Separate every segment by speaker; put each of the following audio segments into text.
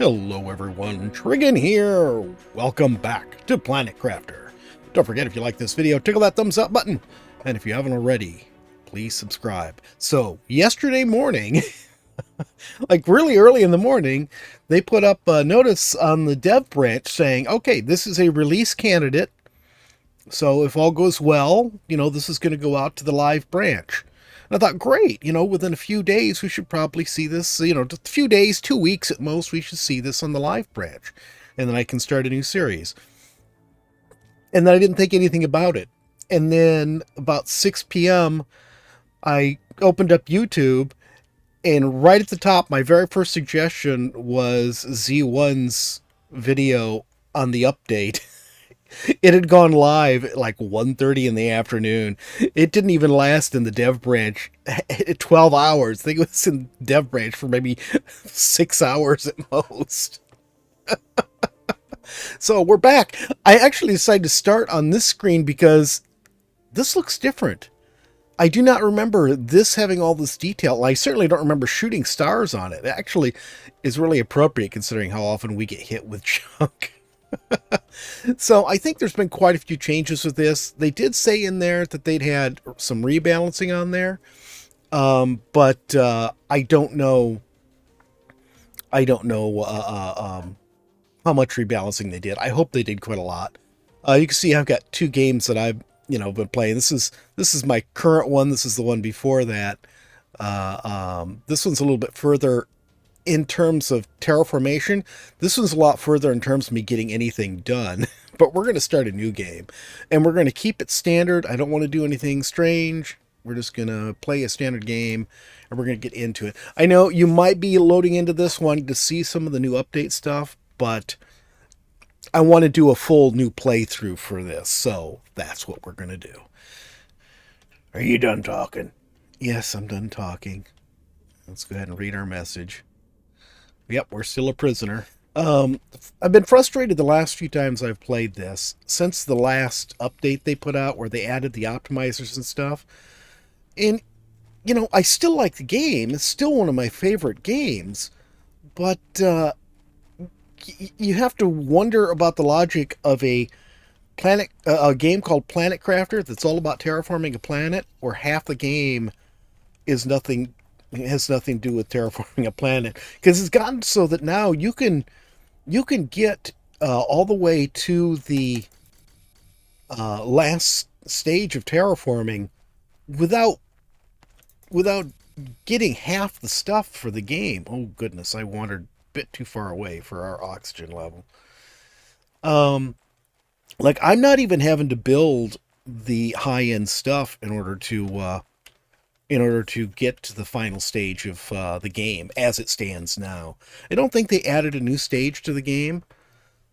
Speaker 1: Hello everyone, Trigan here! Welcome back to Planet Crafter. Don't forget, if you like this video, tickle that thumbs up button. And if you haven't already, please subscribe. So, yesterday morning, like really early in the morning, they put up a notice on the dev branch saying, okay, this is a release candidate. So if all goes well, this is going to go out to the live branch. And I thought, great, within a few days, we should probably see this, just a few days, 2 weeks at most, we should see this on the live branch. And then I can start a new series. And then I didn't think anything about it. And then about 6 p.m., I opened up YouTube, and right at the top, my very first suggestion was Z1's video on the update. It had gone live at like 1:30 in the afternoon. It didn't even last in the dev branch 12 hours. I think it was in dev branch for maybe 6 hours at most. So we're back. I actually decided to start on this screen because this looks different. I do not remember this having all this detail. I certainly don't remember shooting stars on it. It actually is really appropriate considering how often we get hit with junk. So I think there's been quite a few changes with this. They did say in there that they'd had some rebalancing on there, but I don't know. How much rebalancing they did. I hope they did quite a lot. You can see I've got two games that I've been playing. This is my current one. This is the one before that. This one's a little bit further in terms of terraformation. This one's a lot further in terms of me getting anything done. But we're going to start a new game, and we're going to keep it standard. I don't want to do anything strange. We're just going to play a standard game, and we're going to get into it. I know you might be loading into this one to see some of the new update stuff, but I want to do a full new playthrough for this, so that's what we're going to do. Are you done talking? Yes, I'm done talking. Let's go ahead and read our message. Yep, we're still a prisoner. I've been frustrated the last few times I've played this, since the last update they put out where they added the optimizers and stuff. And, I still like the game. It's still one of my favorite games. But you have to wonder about the logic of a game called Planet Crafter that's all about terraforming a planet, where half the game is nothing. It has nothing to do with terraforming a planet, because it's gotten so that now you can get all the way to the last stage of terraforming without getting half the stuff for the game. Oh goodness, I wandered a bit too far away for our oxygen level. Like, I'm not even having to build the high-end stuff in order to get to the final stage of the game as it stands now. I don't think they added a new stage to the game.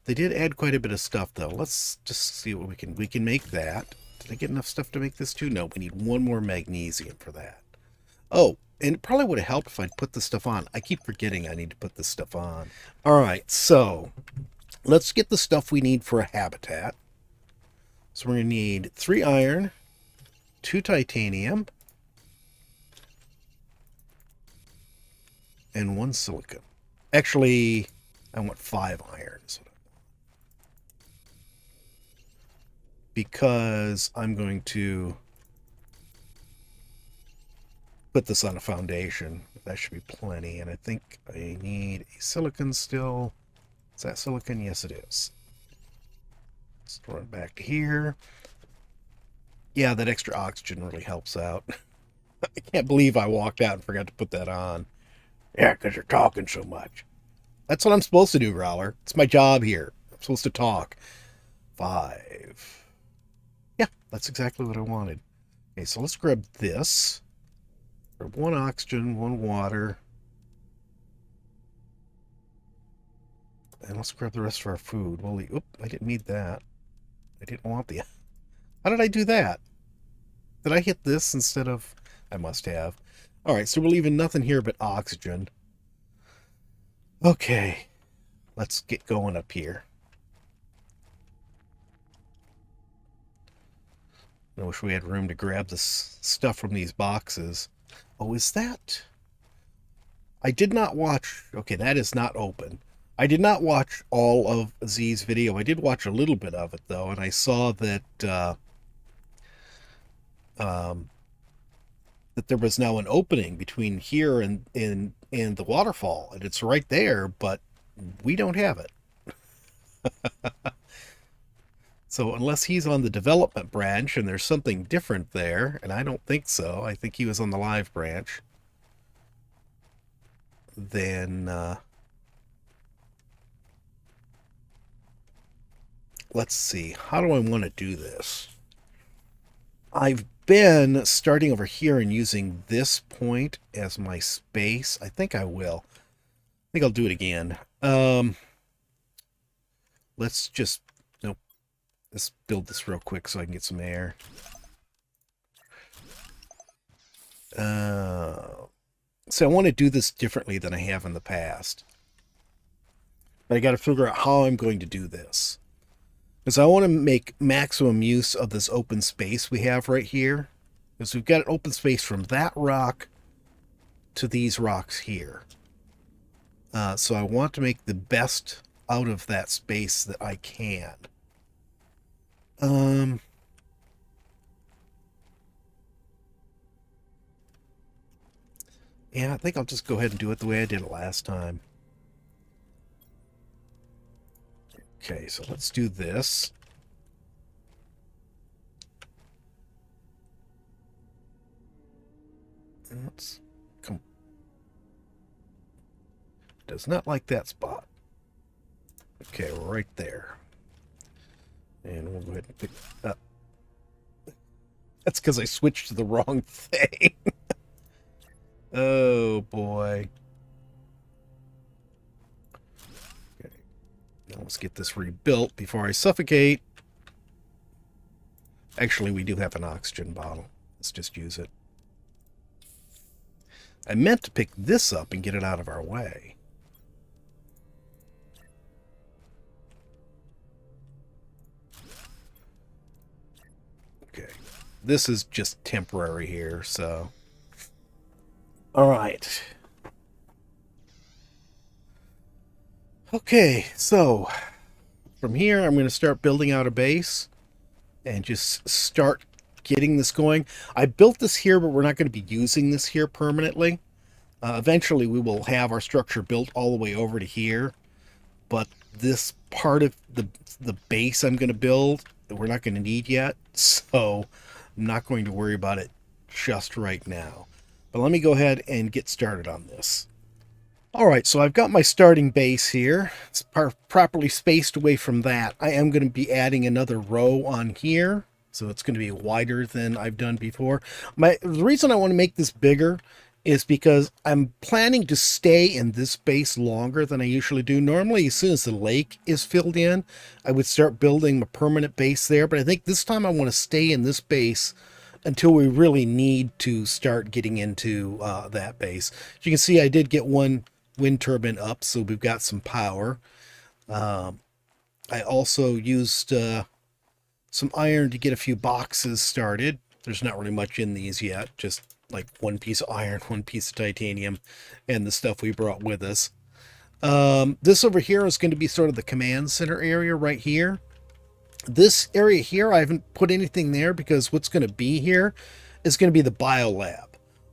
Speaker 1: They did add quite a bit of stuff, though. Let's just see what we can make that. Did I get enough stuff to make this too? No, we need one more magnesium for that. Oh, and it probably would have helped if I'd put this stuff on. I keep forgetting I need to put this stuff on. All right, so let's get the stuff we need for a habitat. So we're going to need 3 iron, 2 titanium, and 1 silicon. Actually, I want 5 iron. Because I'm going to put this on a foundation. That should be plenty. And I think I need a silicon still. Is that silicon? Yes, it is. Let's run back to here. Yeah, that extra oxygen really helps out. I can't believe I walked out and forgot to put that on. Yeah, because you're talking so much. That's what I'm supposed to do, Growler. It's my job here. I'm supposed to talk. 5. Yeah, that's exactly what I wanted. Okay, so let's grab this. Grab 1 oxygen, 1 water. And let's grab the rest of our food. Oop, I didn't need that. I didn't want the... How did I do that? Did I hit this instead of... I must have. Alright, so we're leaving nothing here but oxygen. Okay, let's get going up here. I wish we had room to grab this stuff from these boxes. Oh, is that... I did not watch... Okay, that is not open. I did not watch all of Z's video. I did watch a little bit of it though, and I saw um, that there was now an opening between here and the waterfall, and it's right there, but we don't have it. So unless he's on the development branch and there's something different there, and I don't think so, I think he was on the live branch, then let's see. How do I want to do this? I've been starting over here and using this point as my space. I think I will. I think I'll do it again. Let's just, nope. Let's build this real quick so I can get some air. So I want to do this differently than I have in the past. But I got to figure out how I'm going to do this. Because I want to make maximum use of this open space we have right here. Because we've got an open space from that rock to these rocks here. So I want to make the best out of that space that I can. Yeah, I think I'll just go ahead and do it the way I did it last time. Okay, so let's do this. Let's come. Does not like that spot. Okay, we're right there. And we'll go ahead and pick up. That's because I switched to the wrong thing. Oh boy. Okay. Now let's get this rebuilt before I suffocate. Actually, we do have an oxygen bottle. Let's just use it. I meant to pick this up and get it out of our way. Okay. This is just temporary here, so... All right. Okay, so from here, I'm going to start building out a base and just start getting this going. I built this here, but we're not going to be using this here permanently. Eventually, we will have our structure built all the way over to here, but this part of the base I'm going to build, we're not going to need yet, so I'm not going to worry about it just right now. But let me go ahead and get started on this. Alright, so I've got my starting base here. It's properly spaced away from that. I am going to be adding another row on here, so it's going to be wider than I've done before. The reason I want to make this bigger is because I'm planning to stay in this base longer than I usually do. Normally, as soon as the lake is filled in, I would start building a permanent base there, but I think this time I want to stay in this base until we really need to start getting into that base. As you can see, I did get one wind turbine up, so we've got some power. I also used some iron to get a few boxes started. There's not really much in these yet, just like one piece of iron, one piece of titanium, and the stuff we brought with us. This over here is going to be sort of the command center area right here. This area here, I haven't put anything there because what's going to be here is going to be the biolab.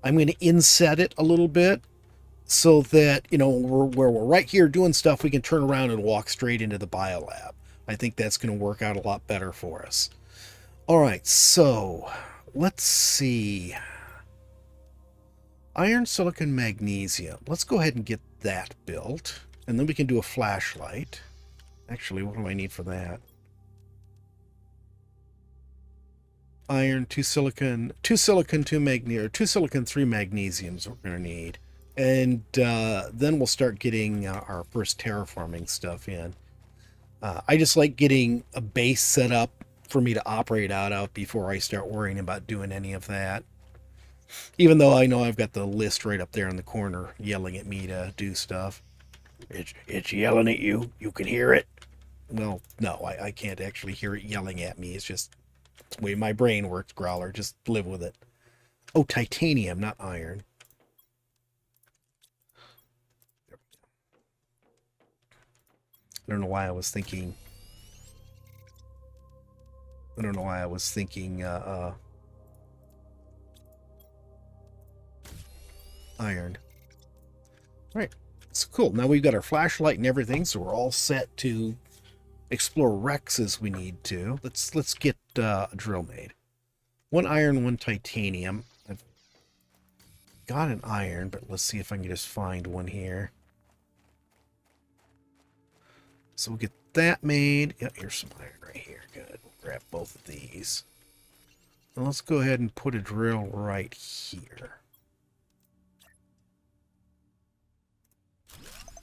Speaker 1: I'm going to inset it a little bit so that, you know, where we're right here doing stuff, we can turn around and walk straight into the biolab. I think that's going to work out a lot better for us. All right, so let's see. Iron, silicon, magnesium. Let's go ahead and get that built, and then we can do a flashlight. Actually, what do I need for that? Iron, 2 silicon, 2 silicon, 2 magnesium, 2 silicon, 3 magnesiums we're going to need. And then we'll start getting our first terraforming stuff in. I just like getting a base set up for me to operate out of before I start worrying about doing any of that. Even though I know I've got the list right up there in the corner yelling at me to do stuff. It's yelling at you. You can hear it. Well, no, I can't actually hear it yelling at me. It's just the way my brain works, Growler. Just live with it. Oh, titanium, not iron. I don't know why I was thinking. I don't know why I was thinking iron. All right, so cool. Now we've got our flashlight and everything, so we're all set to explore wrecks as we need to. Let's get a drill made. 1 iron, 1 titanium. I've got an iron, but let's see if I can just find one here. So we'll get that made. Yeah, here's some iron right here. Good. We'll grab both of these. Now let's go ahead and put a drill right here.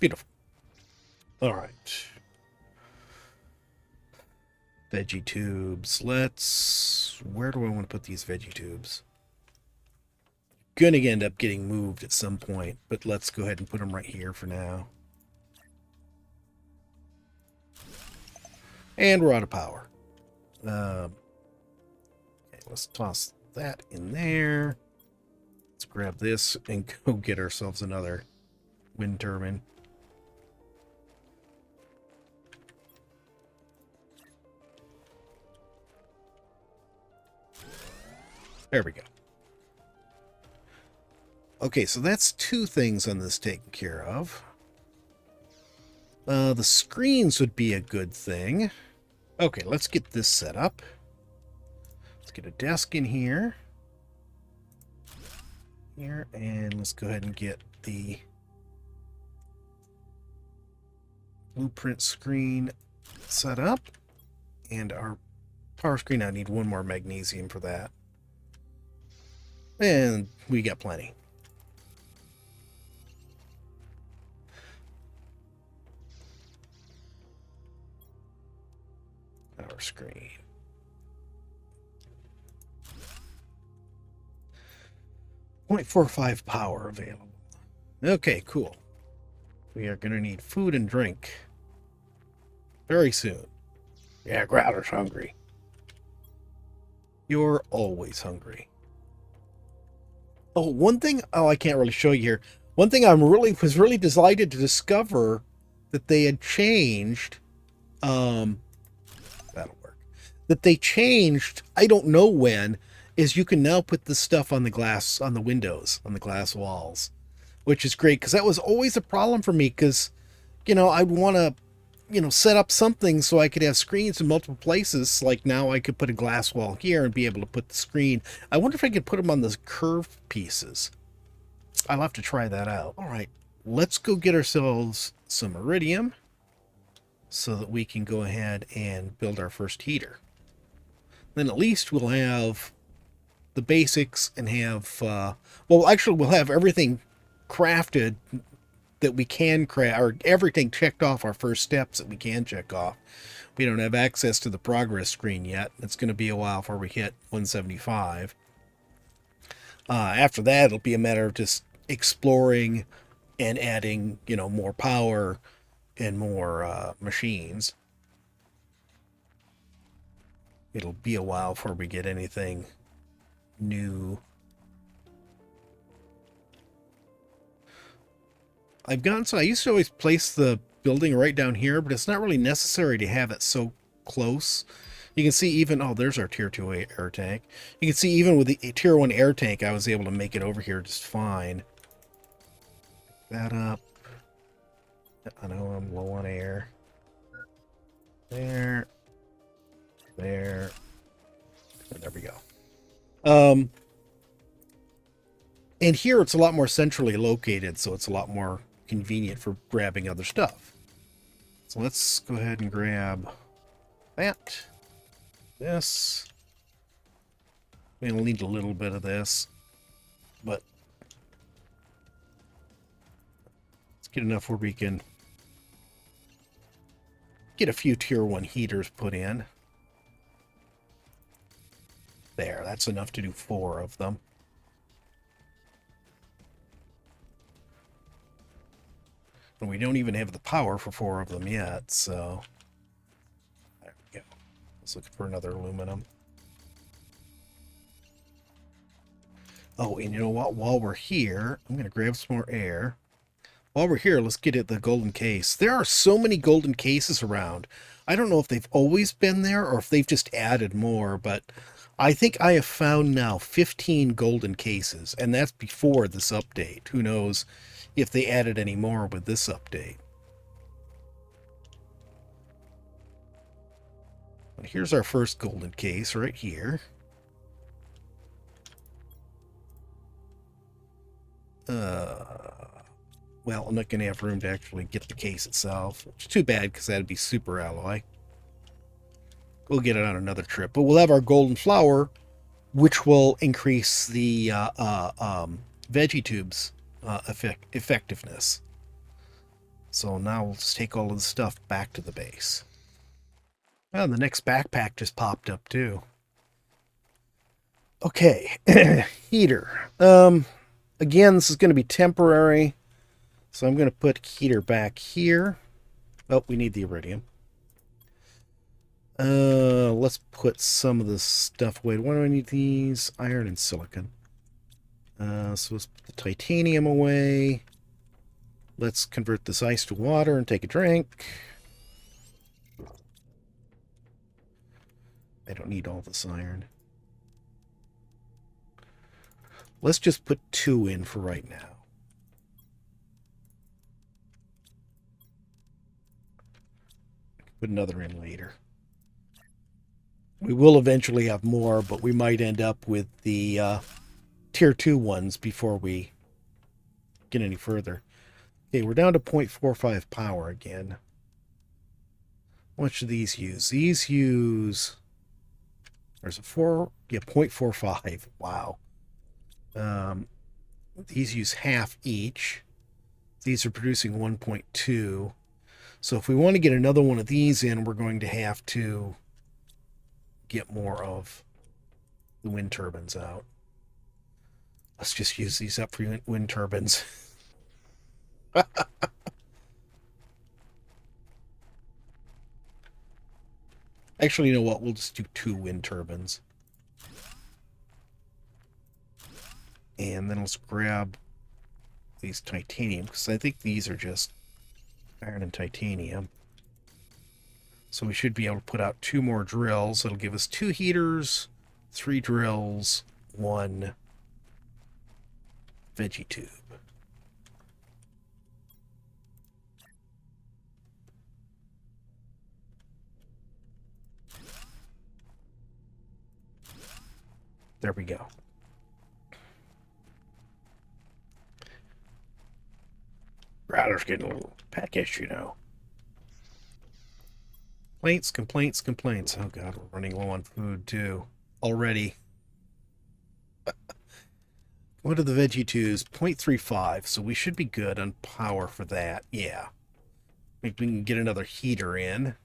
Speaker 1: Beautiful. All right. Veggie tubes. Where do I want to put these veggie tubes? Gonna end up getting moved at some point, but let's go ahead and put them right here for now. And we're out of power. Okay, let's toss that in there. Let's grab this and go get ourselves another wind turbine. There we go. Okay, so that's 2 things on this taken care of. The screens would be a good thing. Okay, let's get this set up. Let's get a desk in here. And let's go ahead and get the blueprint screen set up. And our power screen, I need 1 more magnesium for that. And we got plenty. Power screen. .45 power available. Okay, cool. We are going to need food and drink very soon. Yeah, Growler's hungry. You're always hungry. Oh, one thing, I can't really show you here. One thing was really delighted to discover that they had changed, that'll work. That they changed, I don't know when, is you can now put this stuff on the glass, on the windows, on the glass walls, which is great, because that was always a problem for me, because, you know, I'd want to, you know, set up something so I could have screens in multiple places. Like now I could put a glass wall here and be able to put the screen. I wonder if I could put them on the curved pieces. I'll have to try that out. All right, let's go get ourselves some iridium so that we can go ahead and build our first heater. Then at least we'll have the basics and have, well, actually we'll have everything crafted that we can craft, or everything checked off, our first steps that we can check off. We don't have access to the progress screen yet. It's going to be a while before we hit 175. After that, it'll be a matter of just exploring and adding, you know, more power and more machines. It'll be a while before we get anything new. I used to always place the building right down here, but it's not really necessary to have it so close. You can see even, oh, there's our tier 2 air tank. You can see even with the tier 1 air tank, I was able to make it over here just fine. Pick that up. I know I'm low on air. There. There. And there we go. And here it's a lot more centrally located, so it's a lot more convenient for grabbing other stuff. So let's go ahead and grab that. This. We'll need a little bit of this, but let's get enough where we can get a few tier 1 heaters put in. There, that's enough to do 4 of them. And we don't even have the power for 4 of them yet, so there we go. Let's look for another aluminum. Oh, and you know what? While we're here, I'm going to grab some more air. While we're here, let's get at the golden case. There are so many golden cases around. I don't know if they've always been there or if they've just added more, but I think I have found now 15 golden cases, and that's before this update. Who knows if they added any more with this update. Here's our first golden case right here. Well, I'm not going to have room to actually get the case itself, which is too bad because that'd be super alloy. We'll get it on another trip, but we'll have our golden flower, which will increase the veggie tubes effectiveness. So now we'll just take all of the stuff back to the base. Well, the next backpack just popped up too. Okay, heater. Again, this is going to be temporary. So I'm going to put heater back here. Oh, we need the iridium. Let's put some of this stuff away. Why do I need these? Iron and silicon. So let's put the titanium away. Let's convert this ice to water and take a drink. I don't need all this iron. Let's just put 2 in for right now. Put another in later. We will eventually have more, but we might end up with the tier 2 ones before we get any further. Okay, we're down to 0.45 power again. What should these use? These use... There's a 0.45. Wow. These use half each. These are producing 1.2. So if we want to get another one of these in, we're going to have to get more of the wind turbines out. Let's just use these up for wind turbines. Actually, you know what? We'll just do 2 wind turbines. And then let's grab these titanium, because I think these are just iron and titanium. So we should be able to put out 2 more drills. It'll give us 2 heaters, 3 drills, 1 veggie tube. There we go. Router's getting a little peckish, you know. Complaints. Oh god, we're running low on food too. Already. What are the veggie tubes? 0.35, so we should be good on power for that. Yeah. Maybe we can get another heater in.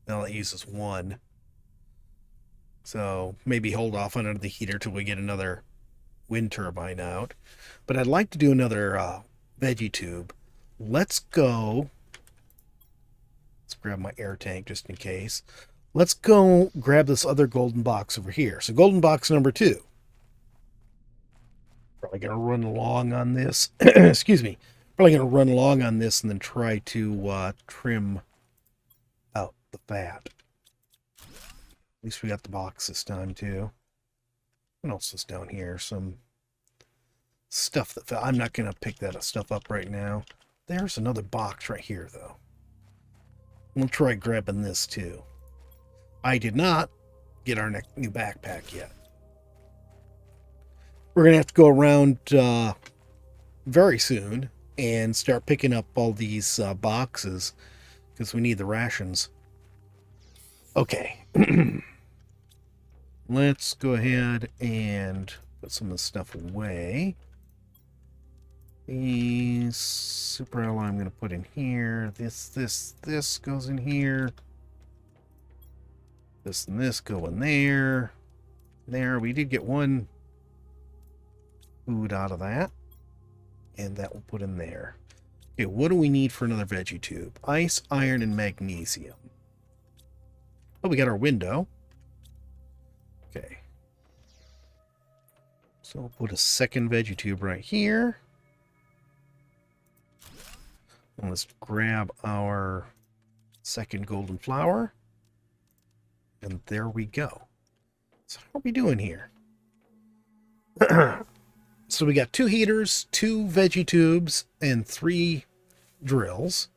Speaker 1: Now that uses 1. So maybe hold off on the heater till we get another wind turbine out. But I'd like to do another veggie tube. Let's go. Let's grab my air tank just in case. Let's go grab this other golden box over here. So golden box number 2. Probably going to run along on this. Excuse me. Probably going to run along on this and then try to trim out the fat. At least we got the box this time too. What else is down here? Some stuff that fell. I'm not going to pick that stuff up right now. There's another box right here though. We'll try grabbing this too. I did not get our new backpack yet. We're going to have to go around very soon and start picking up all these boxes because we need the rations. Okay. Let's go ahead and put some of this stuff away. These super alloy I'm going to put in here. This goes in here. This and this go in there. There, we did get 1 food out of that. And that will put in there. Okay, what do we need for another veggie tube? Ice, iron, and magnesium. Oh, we got our window. Okay. So we'll put a second veggie tube right here. Let's grab our second golden flower. And there we go. So how are we doing here? So we got 2 heaters, 2 veggie tubes, and 3 drills.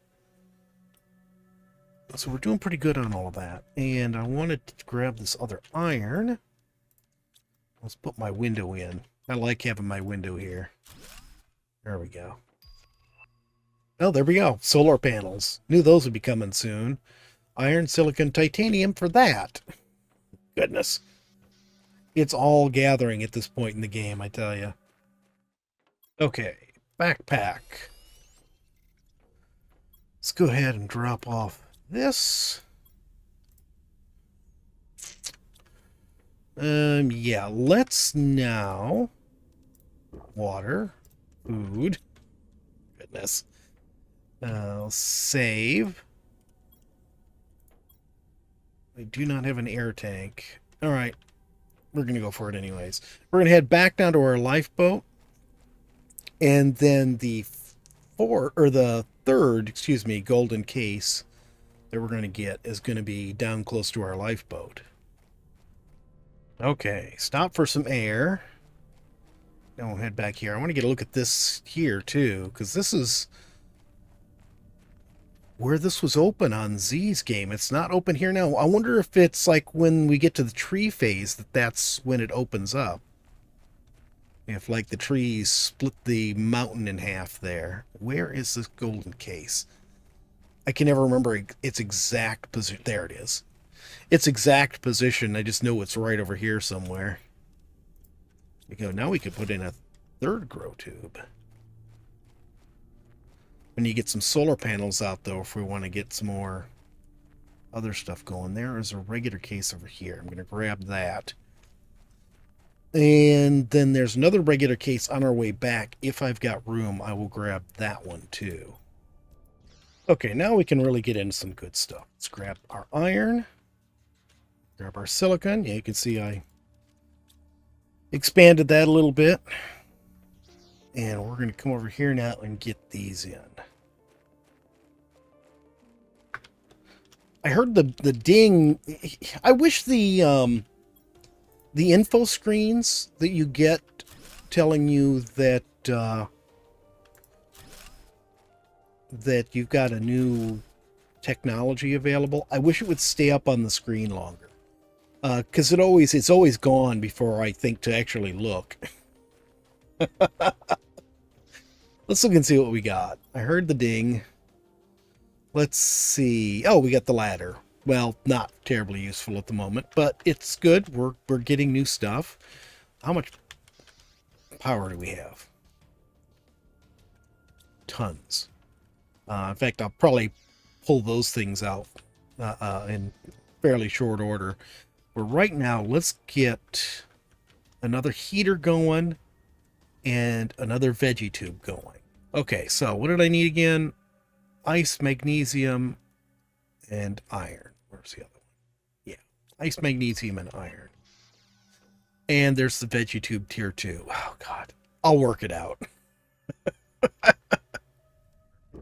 Speaker 1: So we're doing pretty good on all of that. And I wanted to grab this other iron. Let's put my window in. I like having my window here. There we go. Oh, there we go. Solar panels. Knew those would be coming soon. Iron, silicon, titanium for that. Goodness. It's all gathering at this point in the game, I tell you. Okay, backpack. Let's go ahead and drop off this. Yeah, let's now... Water. Food. Goodness. I'll save. I do not have an air tank. Alright. We're going to go for it anyways. We're going to head back down to our lifeboat. And then the third, golden case that we're going to get is going to be down close to our lifeboat. Okay, stop for some air. Now we'll head back here. I want to get a look at this here too, because this is where this was open on Z's game. It's not open here now. I wonder if it's like when we get to the tree phase that's when it opens up. If like the trees split the mountain in half there. Where is this golden case? I can never remember its exact position. There it is. Its exact position. I just know it's right over here somewhere. There we go. Now we could put in a third grow tube. We need to get some solar panels out, though, if we want to get some more other stuff going. There is a regular case over here. I'm going to grab that. And then there's another regular case on our way back. If I've got room, I will grab that one, too. Okay, now we can really get into some good stuff. Let's grab our iron. Grab our silicon. Yeah, you can see I expanded that a little bit. And we're going to come over here now and get these in. I heard the ding. I wish the info screens that you get telling you that that you've got a new technology available. I wish it would stay up on the screen longer. Because it's always gone before I think to actually look. Let's look and see what we got. I heard the ding. Let's see. Oh, we got the ladder. Well, not terribly useful at the moment, but it's good. We're getting new stuff. How much power do we have? Tons. In fact, I'll probably pull those things out in fairly short order. But right now, let's get another heater going and another veggie tube going. Okay, so what did I need again? Ice, magnesium, and iron. Where's the other one? Yeah, ice, magnesium, and iron. And there's the veggie tube tier 2. Oh, God. I'll work it out. I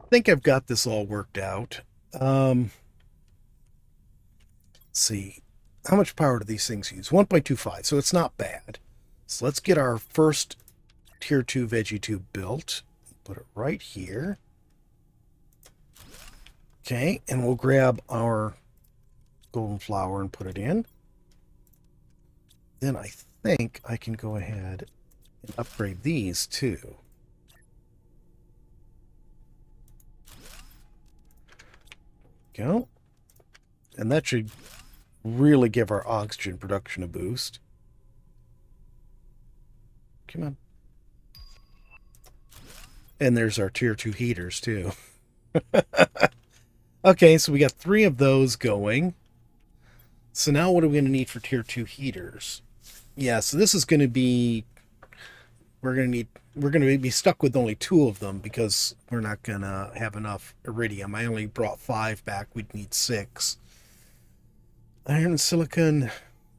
Speaker 1: think I've got this all worked out. Let's see. How much power do these things use? 1.25, so it's not bad. So let's get our first tier 2 veggie tube built. Put it right here. Okay, and we'll grab our golden flower and put it in. Then I think I can go ahead and upgrade these too. Go. And that should really give our oxygen production a boost. Come on. And there's our tier 2 heaters too. Okay, so we got 3 of those going. So now what are we going to need for tier 2 heaters? Yeah, so this is going to be... We're going to be stuck with only 2 of them because we're not going to have enough iridium. I only brought 5 back. We'd need 6. Iron, silicon,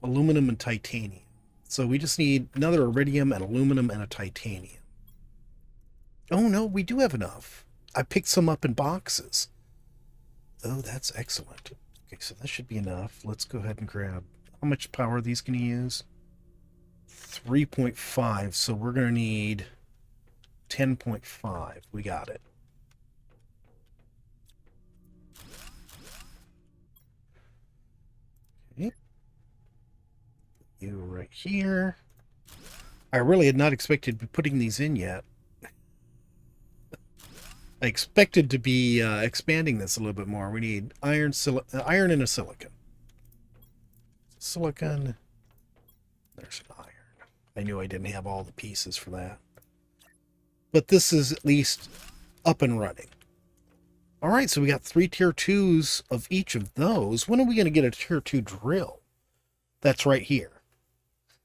Speaker 1: aluminum, and titanium. So we just need another iridium, an aluminum, and a titanium. Oh, no, we do have enough. I picked some up in boxes. Oh, that's excellent. Okay, so that should be enough. Let's go ahead and grab... How much power are these going to use? 3.5, so we're going to need 10.5. We got it. Okay. You right here. I really had not expected to be putting these in yet. I expected to be expanding this a little bit more. We need iron and a silicon. Silicon. There's an iron. I knew I didn't have all the pieces for that. But this is at least up and running. All right, so we got 3 tier 2s of each of those. When are we going to get a tier 2 drill? That's right here.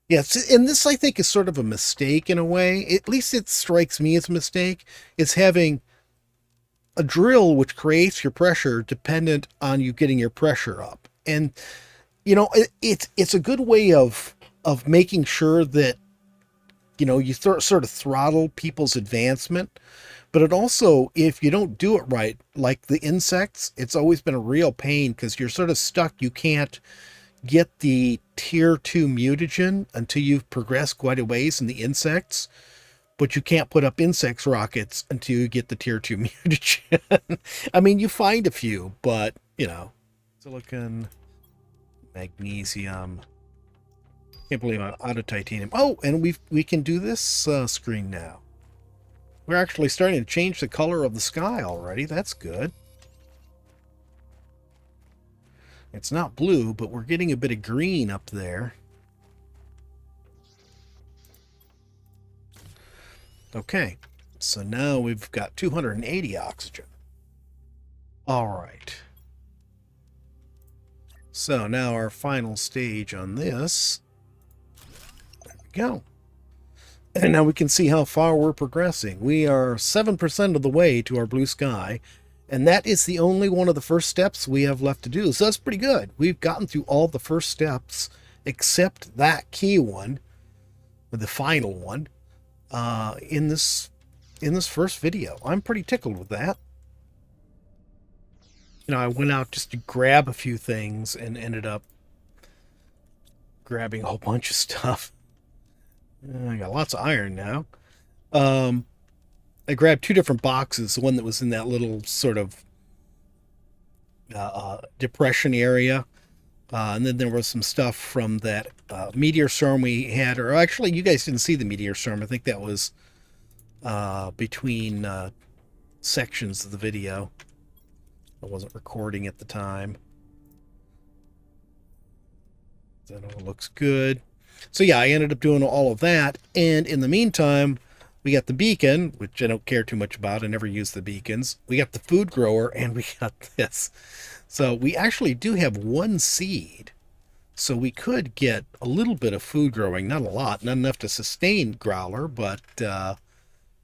Speaker 1: Yes, and this I think is sort of a mistake in a way. At least it strikes me as a mistake. It's having a drill which creates your pressure dependent on you getting your pressure up. And, you know, it's a good way of making sure that, you know, you sort of throttle people's advancement. But it also, if you don't do it right, like the insects, it's always been a real pain because you're sort of stuck. You can't get the tier 2 mutagen until you've progressed quite a ways in the insects. But you can't put up insects rockets until you get the tier 2 mutagen. I mean, you find a few, but, you know, silicon, magnesium. Can't believe I'm out of titanium. Oh, and we can do this screen now. We're actually starting to change the color of the sky already. That's good. It's not blue, but we're getting a bit of green up there. Okay, so now we've got 280 oxygen. All right. So now our final stage on this. There we go. And now we can see how far we're progressing. We are 7% of the way to our blue sky, and that is the only one of the first steps we have left to do. So that's pretty good. We've gotten through all the first steps except that key one, the final one, in this first video. I'm pretty tickled with that. You know, I went out just to grab a few things and ended up grabbing a whole bunch of stuff. I got lots of iron now. I grabbed 2 different boxes. The one that was in that little sort of depression area. And then there was some stuff from that meteor storm we had. Or actually, you guys didn't see the meteor storm. I think that was between sections of the video. I wasn't recording at the time. That all looks good. So yeah, I ended up doing all of that. And in the meantime, we got the beacon, which I don't care too much about. I never use the beacons. We got the food grower, and we got this. So we actually do have 1 seed. So we could get a little bit of food growing. Not a lot. Not enough to sustain Growler, but,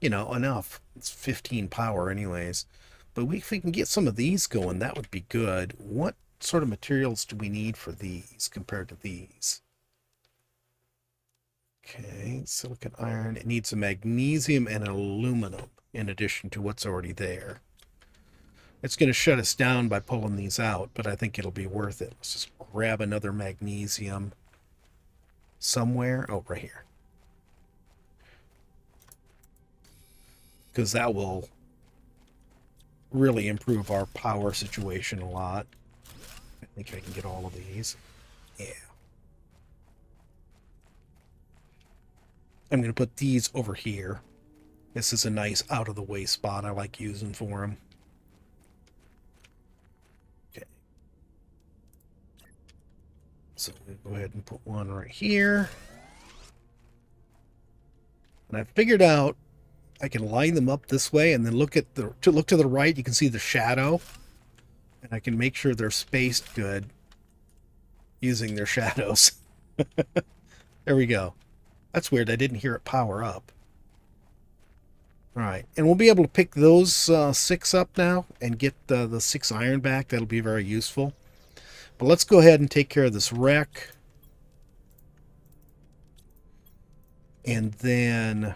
Speaker 1: you know, enough. It's 15 power anyways. But if we can get some of these going, that would be good. What sort of materials do we need for these compared to these? Okay, silicon iron. It needs a magnesium and an aluminum in addition to what's already there. It's going to shut us down by pulling these out, but I think it'll be worth it. Let's just grab another magnesium somewhere. Oh, right here. Because that will really improve our power situation a lot. I think I can get all of these. Yeah. I'm going to put these over here. This is a nice out-of-the-way spot I like using for them. Okay. So we'll go ahead and put one right here. And I figured out I can line them up this way and then look to the right. You can see the shadow. And I can make sure they're spaced good using their shadows. There we go. That's weird. I didn't hear it power up. All right. And we'll be able to pick those 6 up now and get the 6 iron back. That'll be very useful. But let's go ahead and take care of this wreck. And then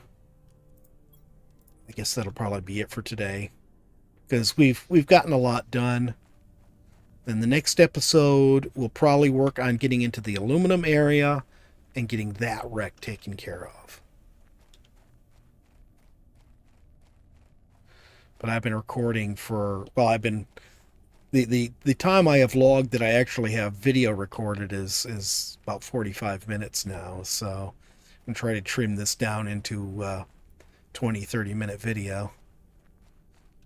Speaker 1: I guess that'll probably be it for today. because we've gotten a lot done. Then the next episode, we'll probably work on getting into the aluminum area and getting that wreck taken care of. But I've been recording for, well, I've been, the time I have logged that I actually have video recorded is about 45 minutes now. So I'm trying to trim this down into 20-30 minute video.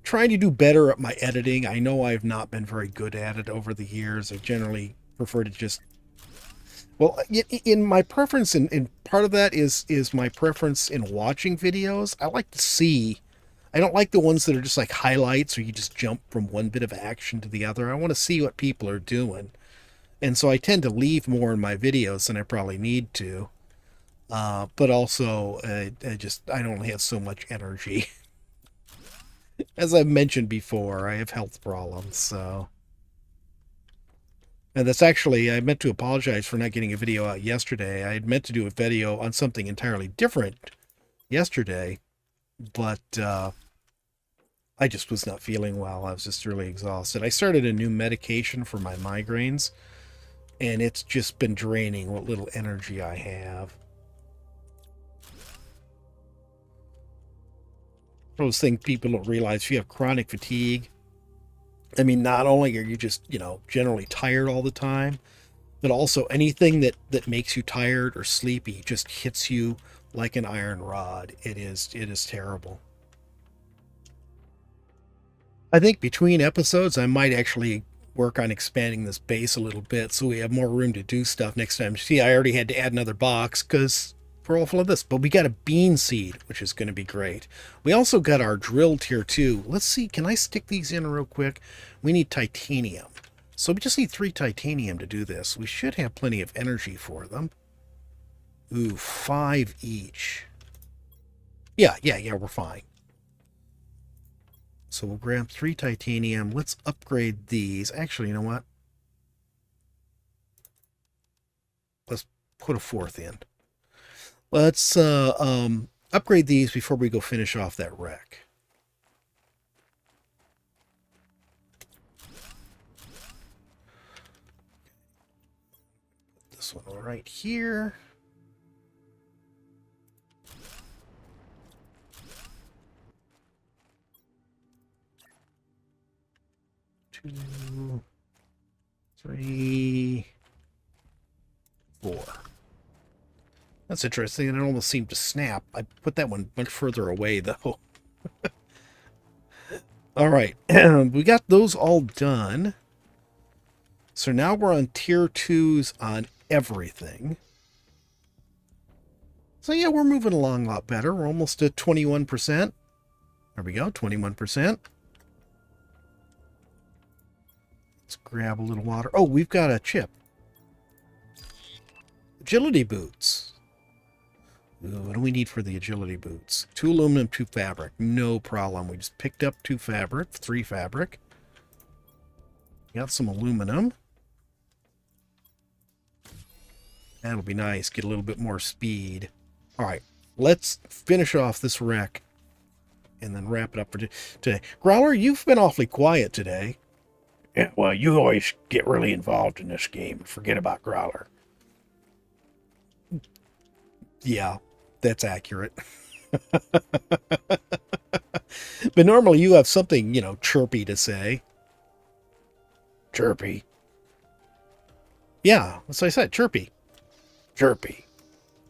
Speaker 1: Trying to do better at my editing. I know I've not been very good at it over the years. I generally prefer to just, well, in my preference, in part of that is my preference in watching videos. I like to see. I don't like the ones that are just like highlights or you just jump from one bit of action to the other. I want to see what people are doing. And so I tend to leave more in my videos than I probably need to. But also, I don't have so much energy. As I've mentioned before, I have health problems, so. And that's actually, I meant to apologize for not getting a video out yesterday. I had meant to do a video on something entirely different yesterday, but I just was not feeling well. I was just really exhausted. I started a new medication for my migraines, and it's just been draining what little energy I have. Those things people don't realize, if you have chronic fatigue, I mean, not only are you just, generally tired all the time, but also anything that makes you tired or sleepy just hits you like an iron rod. It is terrible. I think between episodes, I might actually work on expanding this base a little bit so we have more room to do stuff next time. See, I already had to add another box because we're all full of this, but we got a bean seed, which is going to be great. We also got our drill tier 2. Let's see, can I stick these in real quick? We need titanium. So we just need 3 titanium to do this. We should have plenty of energy for them. Ooh, 5 each. Yeah, we're fine. So we'll grab 3 titanium. Let's upgrade these. Actually, you know what? Let's put a 4th in. Let's upgrade these before we go finish off that wreck. Put this one right here. Two, 3, 4. That's interesting. It almost seemed to snap. I put that one much further away, though. All right. We got those all done. So now we're on tier 2s on everything. So yeah, we're moving along a lot better. We're almost at 21%. There we go, 21%. Let's grab a little water. Oh, we've got a chip. Agility boots. Ooh, what do we need for the agility boots? 2 aluminum, 2 fabric. No problem. We just picked up 2 fabric, 3 fabric. Got some aluminum. That'll be nice. Get a little bit more speed. All right, let's finish off this wreck and then wrap it up for today. Growler, you've been awfully quiet today.
Speaker 2: Yeah, well, you always get really involved in this game. Forget about Growler.
Speaker 1: Yeah, that's accurate. But normally you have something, chirpy to say.
Speaker 2: Chirpy.
Speaker 1: Yeah, that's what I said, chirpy.
Speaker 2: Chirpy.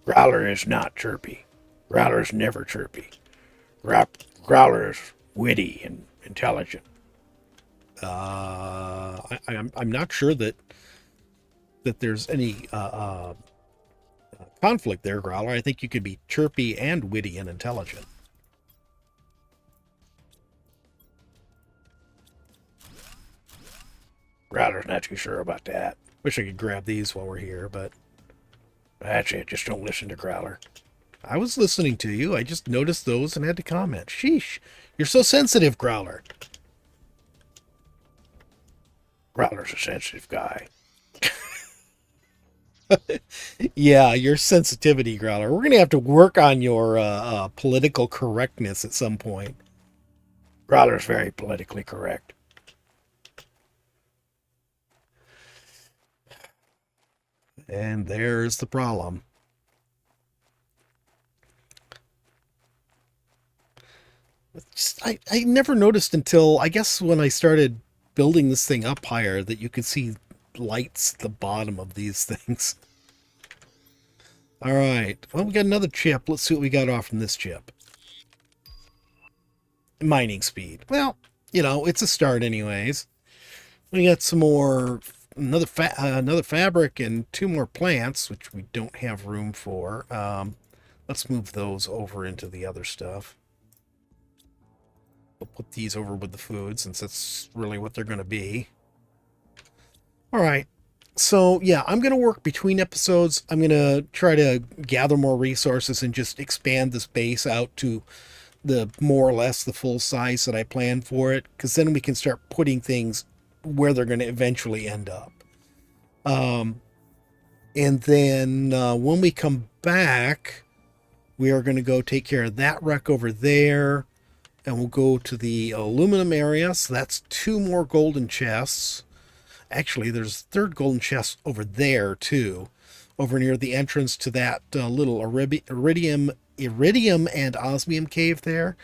Speaker 2: Growler is not chirpy. Growler's never chirpy. Growler is witty and intelligent.
Speaker 1: I'm not sure that there's any conflict there, Growler. I think you could be chirpy and witty and intelligent.
Speaker 2: Growler's not too sure about that.
Speaker 1: Wish I could grab these while we're here, but
Speaker 2: That's it. Just don't listen to Growler.
Speaker 1: I was listening to you. I just noticed those and had to comment. Sheesh. You're so sensitive, Growler.
Speaker 2: Growler's a sensitive guy.
Speaker 1: Yeah, your sensitivity, Growler. We're going to have to work on your political correctness at some point.
Speaker 2: Growler's very politically correct.
Speaker 1: And there's the problem. I never noticed until, I guess, when I started building this thing up higher that you could see lights at the bottom of these things. All right. Well, we got another chip. Let's see what we got off from this chip. Mining speed. Well, you know, it's a start anyways. We got some more, another fabric and 2 more plants, which we don't have room for. Let's move those over into the other stuff. We'll put these over with the food since that's really what they're going to be. All right. So, yeah, I'm going to work between episodes. I'm going to try to gather more resources and just expand this base out to the more or less the full size that I planned for it, because then we can start putting things where they're going to eventually end up. And then when we come back, we are going to go take care of that wreck over there, and we'll go to the aluminum area. So that's 2 more golden chests. Actually, there's a 3rd golden chest over there too, over near the entrance to that little iridium and osmium cave there,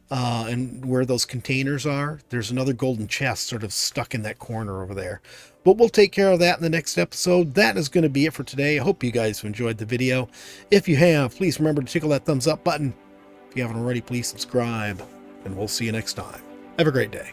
Speaker 1: and where those containers are. There's another golden chest sort of stuck in that corner over there. But we'll take care of that in the next episode. That is going to be it for today. I hope you guys have enjoyed the video. If you have, please remember to tickle that thumbs up button. If you haven't already, please subscribe, and we'll see you next time. Have a great day.